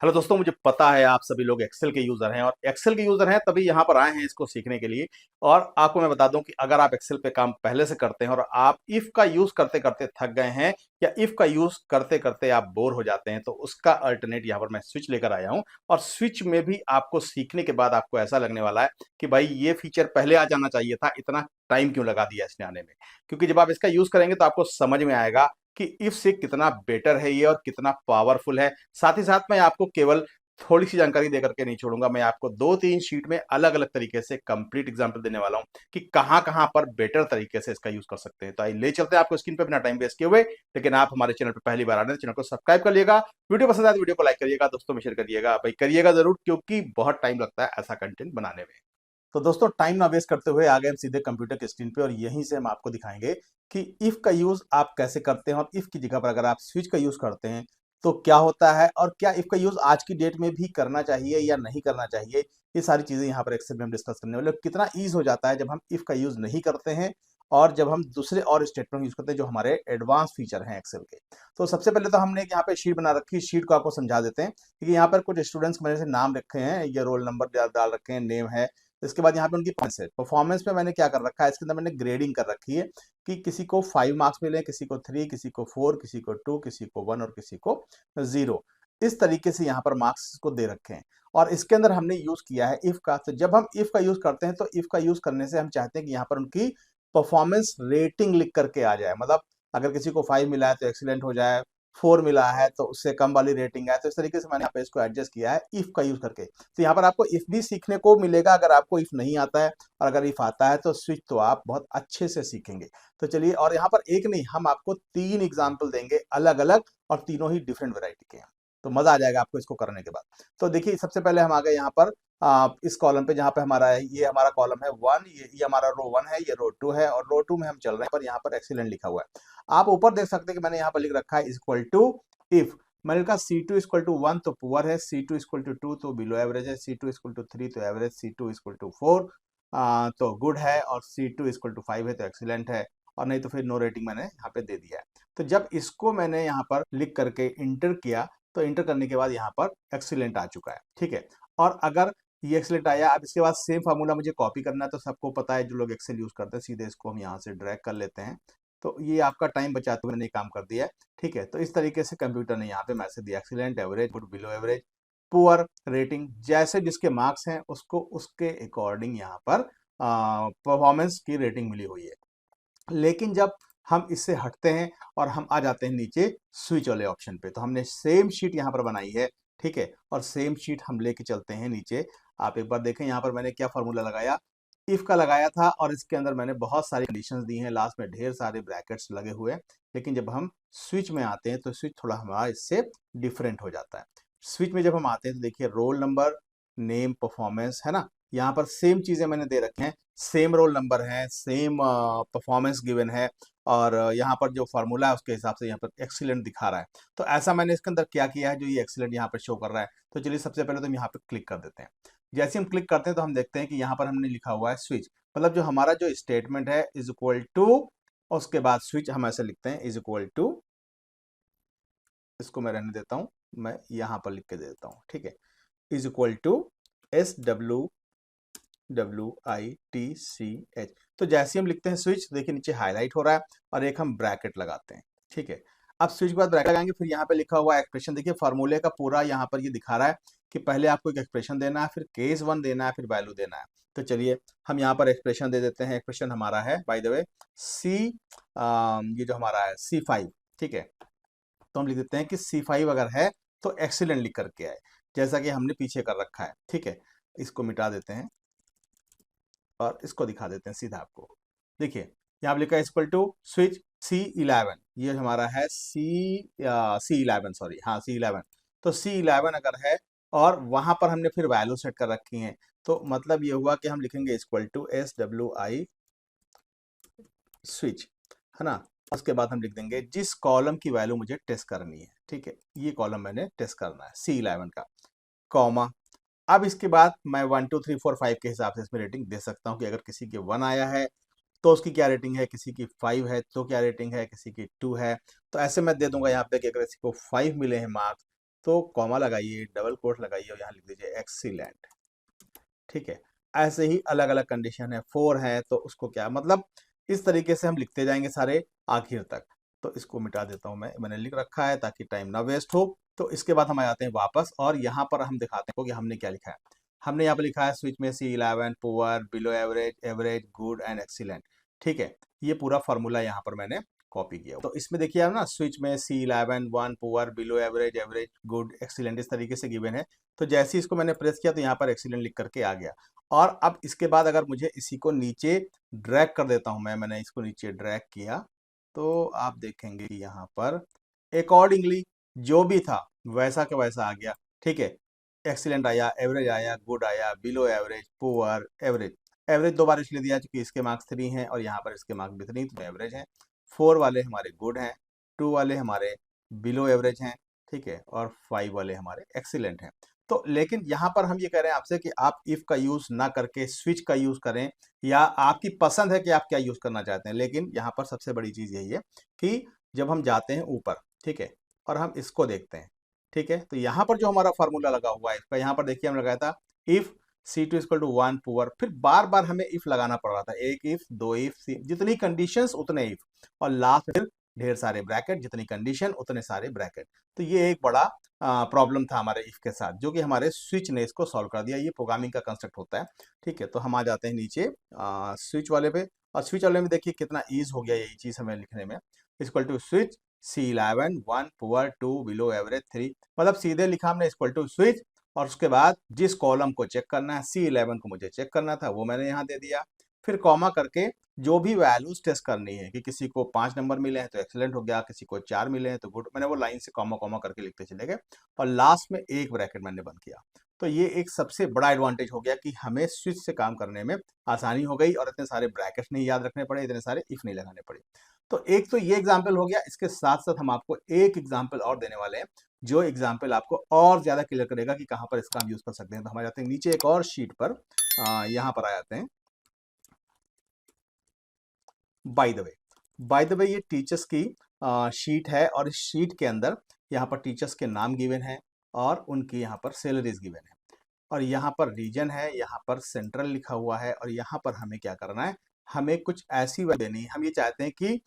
Hello दोस्तों, मुझे पता है आप सभी लोग एक्सेल के यूजर हैं और एक्सेल के यूजर हैं तभी यहाँ पर आए हैं इसको सीखने के लिए। और आपको मैं बता दूं कि अगर आप एक्सेल पे काम पहले से करते हैं और आप इफ का यूज करते करते थक गए हैं या इफ का यूज करते करते आप बोर हो जाते हैं तो उसका अल्टरनेट यहाँ पर मैं स्विच लेकर आया हूँ। और स्विच में भी आपको सीखने के बाद आपको ऐसा लगने वाला है कि भाई ये फीचर पहले आ जाना चाहिए था, इतना टाइम क्यों लगा दिया इसने आने में। क्योंकि जब आप इसका यूज करेंगे तो आपको समझ में आएगा कि इफ से कितना बेटर है ये और कितना पावरफुल है। साथ ही साथ मैं आपको केवल थोड़ी सी जानकारी देकर के नहीं छोड़ूंगा, मैं आपको दो तीन शीट में अलग अलग तरीके से कंप्लीट एग्जांपल देने वाला हूं कि कहां कहां पर बेटर तरीके से इसका यूज कर सकते हैं। तो आइए ले चलते हैं आपको स्क्रीन पे बिना टाइम वेस्ट किए हुए। लेकिन आप हमारे चैनल पर पहली बार आ रहे हैं, चैनल को सब्सक्राइब कर लिएगा। वीडियो पसंद आए तो वीडियो को लाइक करिएगा, दोस्तों में शेयर करिएगा, भाई करिएगा जरूर, क्योंकि बहुत टाइम लगता है ऐसा कंटेंट बनाने में। तो दोस्तों, टाइम ना वेस्ट करते हुए आ गए हम सीधे कंप्यूटर की स्क्रीन पे और यहीं से हम आपको दिखाएंगे कि इफ का यूज आप कैसे करते हैं और इफ की जगह पर अगर आप स्विच का यूज करते हैं तो क्या होता है, और क्या इफ का यूज आज की डेट में भी करना चाहिए या नहीं करना चाहिए। ये सारी चीजें यहाँ पर एक्सेल में हम डिस्कस करने वाले हैं। कितना ईज हो जाता है जब हम इफ का यूज नहीं करते हैं और जब हम दूसरे और स्टेटमेंट यूज करते हैं जो हमारे एडवांस फीचर हैं एक्सेल के। तो सबसे पहले तो हमने एक यहाँ पे शीट बना रखी है, शीट को आपको समझा देते हैं। क्योंकि यहाँ पर कुछ स्टूडेंट्स मैंने से नाम रखे हैं, ये रोल नंबर डाल रखे हैं, नेम है। इसके बाद यहाँ पे उनकी परफॉर्मेंस है। परफॉर्मेंस में मैंने क्या कर रखा है, इसके अंदर मैंने ग्रेडिंग कर रखी है कि किसी को 5 मार्क्स मिले, किसी को 3, किसी को 4, किसी को 2, किसी को 1 और किसी को 0। इस तरीके से यहाँ पर मार्क्स को दे रखे हैं। और इसके अंदर हमने यूज किया है इफ का। तो जब हम इफ का यूज करते हैं तो इफ का यूज करने से हम चाहते हैं कि यहाँ पर उनकी परफॉर्मेंस रेटिंग लिख करके आ जाए। मतलब अगर किसी को 5 मिला है तो एक्सीलेंट हो जाए, 4 मिला है तो उससे कम वाली रेटिंग है। तो इस तरीके से मैंने यहाँ पे इसको एडजस्ट किया है इफ का यूज करके। तो यहाँ पर आपको इफ भी सीखने को मिलेगा अगर आपको इफ नहीं आता है, और अगर इफ आता है तो स्विच तो आप बहुत अच्छे से सीखेंगे। तो चलिए, और यहाँ पर एक नहीं, हम आपको 3 एग्जाम्पल देंगे अलग अलग, और तीनों ही डिफरेंट वेराइटी के हैं। तो मजा आ जाएगा आपको इसको करने के बाद। तो देखिए, सबसे पहले हम आ गए यहाँ पर इस कॉलम पे जहाँ पे हमारा है, ये हमारा कॉलम है 1, ये हमारा रो 1 है, ये रो 2 है, और रो 2 में हम चल रहे हैं। पर यहाँ पर एक्सीलेंट लिखा हुआ है। आप ऊपर देख सकते हैं कि मैंने यहाँ पर लिख रखा है इक्वल टू इफ। मैंने लिखा C2 इक्वल टू 1 तो पुअर है, C2 इक्वल टू 2 तो बिलो एवरेज है, C2 इक्वल टू 3 तो एवरेज, C2 इक्वल टू 4 तो गुड है, और C2 इक्वल टू 5 है तो एक्सीलेंट है, और नहीं तो फिर नो रेटिंग मैंने यहाँ पे दे दिया है। तो जब इसको मैंने यहाँ पर लिख करके इंटर किया तो इंटर करने के बाद यहाँ पर एक्सीलेंट आ चुका है। ठीक है। और अगर ये एक्सीलेंट आया, अब इसके बाद सेम फार्मूला मुझे कॉपी करना है। तो सबको पता है, जो लोग एक्सेल यूज करते हैं, सीधे इसको हम यहाँ से ड्रैग कर लेते हैं। तो ये आपका टाइम बचाते हुए मैंने ये काम कर दिया है। ठीक है। तो इस तरीके से कंप्यूटर ने यहाँ पे मैसेज दिया, excellent, average, good, below average, poor, rating, जैसे जिसके मार्क्स हैं उसको उसके अकॉर्डिंग यहाँ पर परफॉर्मेंस की रेटिंग मिली हुई है। लेकिन जब हम इससे हटते हैं और हम आ जाते हैं नीचे स्विच वाले ऑप्शन पे, तो हमने सेम शीट यहाँ पर बनाई है। ठीक है। और सेम शीट हम लेके चलते हैं नीचे। आप एक बार देखें यहाँ पर मैंने क्या फॉर्मूला लगाया, इफ का लगाया था, और इसके अंदर मैंने बहुत सारी कंडीशंस दी हैं, लास्ट में ढेर सारे ब्रैकेट्स लगे हुए हैं। लेकिन जब हम स्विच में आते हैं तो स्विच थोड़ा हमारा इससे डिफरेंट हो जाता है। स्विच में जब हम आते हैं तो देखिए, रोल नंबर, नेम, परफॉर्मेंस, है ना। यहाँ पर सेम चीजें मैंने दे रखे हैं, सेम रोल नंबर है, सेम परफॉर्मेंस गिवन है, और यहाँ पर जो फार्मूला है उसके हिसाब से यहाँ पर एक्सीलेंट दिखा रहा है। तो ऐसा मैंने इसके अंदर क्या किया है, जो ये एक्सीलेंट यहाँ पर शो कर रहा है। तो चलिए, सबसे पहले तो हम यहाँ पर क्लिक कर देते हैं। जैसे हम क्लिक करते हैं तो हम देखते हैं कि यहाँ पर हमने लिखा हुआ है स्विच। मतलब जो हमारा जो स्टेटमेंट है इज इक्वल टू, उसके बाद स्विच हम ऐसे लिखते हैं, इज इक्वल टू, इसको मैं रहने देता हूँ, मैं यहाँ पर लिख के दे देता हूँ। ठीक है। Is equal to SWWITCH। तो जैसे हम लिखते हैं स्विच, देखिए नीचे हाईलाइट हो रहा है, और एक हम ब्रैकेट लगाते हैं। ठीक है। अब स्विच के बाद ब्रैकेट लगाएंगे, फिर यहाँ पे लिखा हुआ है एक्सप्रेशन। देखिए फार्मूले का पूरा यहाँ पर ये दिखा रहा है कि पहले आपको एक एक्सप्रेशन देना है, फिर केस 1 देना है, फिर वैल्यू देना है। तो चलिए, हम यहाँ पर एक्सप्रेशन दे देते हैं। एक्सप्रेशन हमारा है, बाय द वे, सी, ये जो हमारा है C5। ठीक है। तो हम लिख देते हैं कि C5 अगर है तो एक्सीलेंट लिख करके आए, जैसा कि हमने पीछे कर रखा है। ठीक है। इसको मिटा देते हैं और इसको दिखा देते हैं सीधा आपको। देखिए, यहाँ पर लिखा है इक्वल टू स्विच C11, ये हमारा है C11, सॉरी, हाँ C11। तो C11 अगर है और वहां पर हमने फिर वैल्यू सेट कर रखी है, तो मतलब ये हुआ कि हम लिखेंगे इक्वल टू SWI स्विच, है ना। उसके बाद हम लिख देंगे जिस कॉलम की वैल्यू मुझे टेस्ट करनी है। ठीक है। ये कॉलम मैंने टेस्ट करना है C11 का, कॉमा। अब इसके बाद मैं 1 2 3 4 5 के हिसाब से इसमें रेटिंग दे सकता हूँ कि अगर किसी के 1 आया है तो उसकी क्या रेटिंग है, किसी की 5 है तो क्या रेटिंग है, किसी की 2 है। तो ऐसे मैं दे दूंगा यहाँ पे कि अगर किसी को 5 मिले हैं मार्क्स तो कॉमा लगाइए, डबल कोट लगाइए और यहाँ लिख दीजिए एक्सीलेंट। ठीक है, ऐसे ही अलग अलग कंडीशन है, 4 है तो उसको क्या मतलब, इस तरीके से हम लिखते जाएंगे सारे आखिर तक। तो इसको मिटा देता हूं मैंने लिख रखा है ताकि टाइम ना वेस्ट हो। तो इसके बाद हम आ जाते हैं वापस और यहाँ पर हम दिखाते हैं कि हमने क्या लिखा है। हमने यहाँ पे लिखा है स्विच में C11 poor, below average, average, good and excellent. ठीक है, ये पूरा फॉर्मूला यहाँ पर मैंने कॉपी किया। तो इसमें देखिए आप ना, स्विच में C11 1 poor, below average, average, good, excellent इस तरीके से गिवन है। तो जैसे ही इसको मैंने प्रेस किया तो यहाँ पर एक्सीलेंट लिख करके आ गया। और अब इसके बाद अगर मुझे इसी को नीचे ड्रैग कर देता हूं मैंने इसको नीचे ड्रैग किया, तो आप देखेंगे कि यहाँ पर अकॉर्डिंगली जो भी था वैसा का वैसा आ गया। ठीक है, एक्सीलेंट आया, एवरेज आया, गुड आया, below average, poor, average. Average 2 बार इसलिए दिया क्योंकि इसके मार्क्स 3 हैं और यहाँ पर इसके मार्क्स भी 3 तो एवरेज हैं। 4 वाले हमारे गुड हैं, 2 वाले हमारे बिलो एवरेज हैं, ठीक है, और 5 वाले हमारे एक्सीलेंट हैं। तो लेकिन यहाँ पर हम ये कह रहे हैं आपसे कि आप इफ का यूज ना करके स्विच का यूज करें, या आपकी पसंद है कि आप क्या यूज करना चाहते हैं। लेकिन यहाँ पर सबसे बड़ी चीज यही है कि जब हम जाते हैं ऊपर, ठीक है, और हम इसको देखते हैं, ठीक है, तो यहाँ पर जो हमारा फॉर्मूला लगा हुआ है इसका, यहाँ पर देखिए हमने लगाया था if C2 equal to 1 poor, फिर बार बार हमें इफ लगाना पड़ रहा था, एक इफ, दो इफ, जितनी कंडीशंस उतने इफ, और लास्ट फिर ढेर सारे ब्रैकेट, जितनी कंडीशन उतने सारे ब्रैकेट। तो ये एक बड़ा प्रॉब्लम था हमारे इफ के साथ, जो कि हमारे स्विच ने इसको सॉल्व कर दिया। ये प्रोग्रामिंग का कंसेप्ट होता है। ठीक है, तो हम आ जाते हैं नीचे स्विच वाले पे, और स्विच वाले में देखिए कितना ईज हो गया यही चीज हमें लिखने में। Equal to switch C11 1 poor 2 below average 3, मतलब सीधे लिखा हमने इक्वल टू स्विच, और उसके बाद जिस कॉलम को चेक करना है, C11 को मुझे चेक करना था वो मैंने यहाँ दे दिया। फिर कॉमा करके जो भी वैल्यूज टेस्ट करनी है, कि किसी को 5 नंबर मिले हैं तो एक्सीलेंट हो गया, किसी को 4 मिले हैं तो गुड, मैंने वो लाइन से कॉमा कॉमा करके लिखते चले गए, और लास्ट में एक ब्रैकेट मैंने बंद किया। तो ये एक सबसे बड़ा एडवांटेज हो गया कि हमें स्विच से काम करने में आसानी हो गई, और इतने सारे ब्रैकेट्स नहीं याद रखने पड़े, इतने सारे इफ नहीं लगाने पड़े। तो एक तो ये एग्जाम्पल हो गया। इसके साथ साथ हम आपको एक एग्जाम्पल और देने वाले हैं, जो एग्जाम्पल आपको और ज्यादा क्लियर करेगा कि कहाँ पर इसका हम यूज कर सकते हैं। तो हम आ जाते हैं नीचे एक और शीट पर, यहाँ पर आ जाते हैं। बाय द वे ये टीचर्स की शीट है, और इस शीट के अंदर यहाँ पर टीचर्स के नाम गिवन है, और उनकी यहाँ पर सैलरीज गिवन है, और यहाँ पर रीजन है, यहाँ पर सेंट्रल लिखा हुआ है, और यहाँ पर हमें क्या करना है, हमें कुछ ऐसी वैल्यू देनी है। हम ये चाहते हैं कि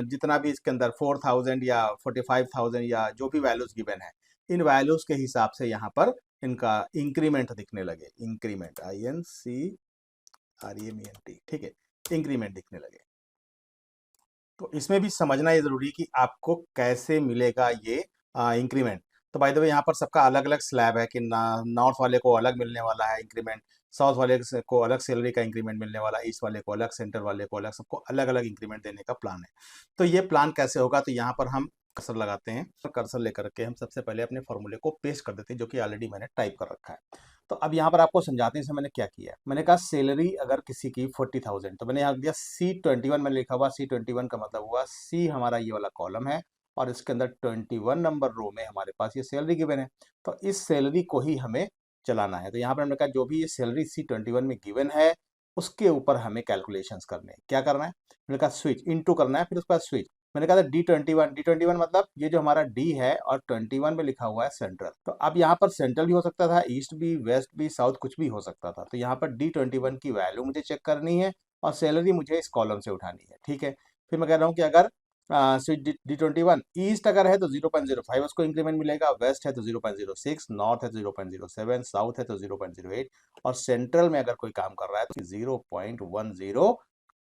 जितना भी इसके अंदर 4000 या 45,000 या जो भी वैल्यूज गिवन है, इन वैल्यूज के हिसाब से यहाँ पर इनका इंक्रीमेंट दिखने लगे। इंक्रीमेंट INCREMENT, ठीक है, इंक्रीमेंट दिखने लगे। तो इसमें भी समझना ये जरूरी है कि आपको कैसे मिलेगा ये इंक्रीमेंट। तो बाय द वे यहाँ पर सबका अलग अलग स्लैब है कि नॉर्थ वाले को अलग मिलने वाला है इंक्रीमेंट, साउथ वाले को अलग सैलरी का इंक्रीमेंट मिलने वाला है, ईस्ट वाले को अलग, सेंटर वाले को अलग, सबको अलग अलग इंक्रीमेंट देने का प्लान है। तो ये प्लान कैसे होगा, तो यहाँ पर हम कर्सर लगाते हैं, कर्सर लेकर के हम सबसे पहले अपने फॉर्मूले को पेस्ट कर देते हैं, जो कि ऑलरेडी मैंने टाइप कर रखा है। तो अब यहाँ पर आपको समझाते हैं मैंने क्या किया है। मैंने कहा सैलरी अगर किसी की 40,000, तो मैंने यहाँ दिया C21, मैंने लिखा हुआ C21 का मतलब हुआ C हमारा ये वाला कॉलम है, और इसके अंदर 21 नंबर रो में हमारे पास ये सैलरी गिवन है। तो इस सैलरी को ही हमें चलाना है। तो यहाँ पर हमने कहा जो भी ये सैलरी C21 में गिवन है उसके ऊपर हमें कैलकुलेशंस करने हैं। क्या करना है, मैंने कहा स्विच इनटू करना है, फिर उसके बाद स्विच। मैंने कहा था D21 मतलब ये जो हमारा D है, और 21 में लिखा हुआ है सेंट्रल। तो अब यहाँ पर सेंट्रल भी हो सकता था, ईस्ट भी, वेस्ट भी, साउथ कुछ भी हो सकता था। तो यहाँ पर D21 की वैल्यू मुझे चेक करनी है, और सैलरी मुझे इस कॉलम से उठानी है। ठीक है, फिर मैं कह रहा हूँ कि अगर स्विच D21 ईस्ट अगर है तो 0.05 उसको इंक्रीमेंट मिलेगा, वेस्ट है तो 0.06, नॉर्थ है तो 0.07, साउथ है तो 0.08, और सेंट्रल में अगर कोई काम कर रहा है तो 0.10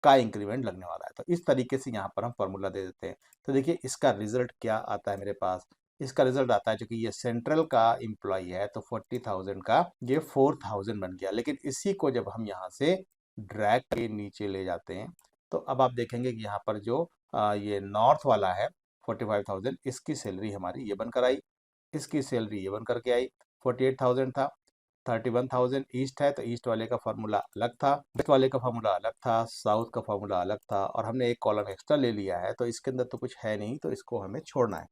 का इंक्रीमेंट लगने वाला है। तो इस तरीके से यहाँ पर हम फॉर्मूला दे देते हैं। तो देखिए इसका रिजल्ट क्या आता है मेरे पास। इसका रिजल्ट आता है, जो कि ये सेंट्रल का एम्प्लॉय है, तो 40,000 का ये 4,000 बन गया। लेकिन इसी को जब हम यहाँ से ड्रैग के नीचे ले जाते हैं, तो अब आप देखेंगे कि यहाँ पर जो ये नॉर्थ वाला है 45,000, इसकी सैलरी हमारी ये बनकर आई, इसकी सैलरी ये बन करके आई। 48,000 था, 31,000 ईस्ट है, तो ईस्ट वाले का फॉर्मूला अलग था, वेस्ट वाले का फॉर्मूला अलग था, साउथ का फॉर्मूला अलग था, और हमने एक कॉलम एक्स्ट्रा ले लिया है, तो इसके अंदर तो कुछ है नहीं, तो इसको हमें छोड़ना है।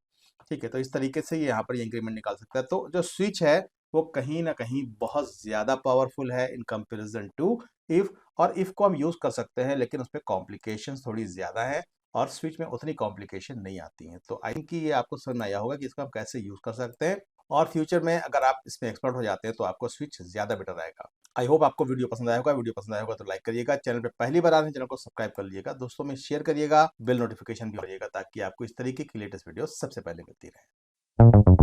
ठीक है, तो इस तरीके से ये यहाँ पर ये इंक्रीमेंट निकाल सकता है। तो जो स्विच है वो कहीं ना कहीं बहुत ज्यादा पावरफुल है इन कंपेरिजन टू इफ। और इफ को हम यूज कर सकते हैं, लेकिन उसमें कॉम्प्लिकेशन थोड़ी ज्यादा है, और स्विच में उतनी कॉम्प्लिकेशन नहीं आती हैं। तो आई थिंक ये आपको समझ में आया होगा कि इसको हम कैसे यूज कर सकते हैं। और फ्यूचर में अगर आप इसमें एक्सपर्ट हो जाते हैं तो आपको स्विच ज़्यादा बेटर आएगा। आई होप आपको वीडियो पसंद आया होगा। वीडियो पसंद आया होगा तो लाइक करिएगा, चैनल पे पहली बार आ रहे हैं चैनल को सब्सक्राइब कर लीजिएगा, दोस्तों में शेयर करिएगा, बेल नोटिफिकेशन भी करिएगा ताकि आपको इस तरीके की लेटेस्ट वीडियो सबसे पहले मिलती रहे।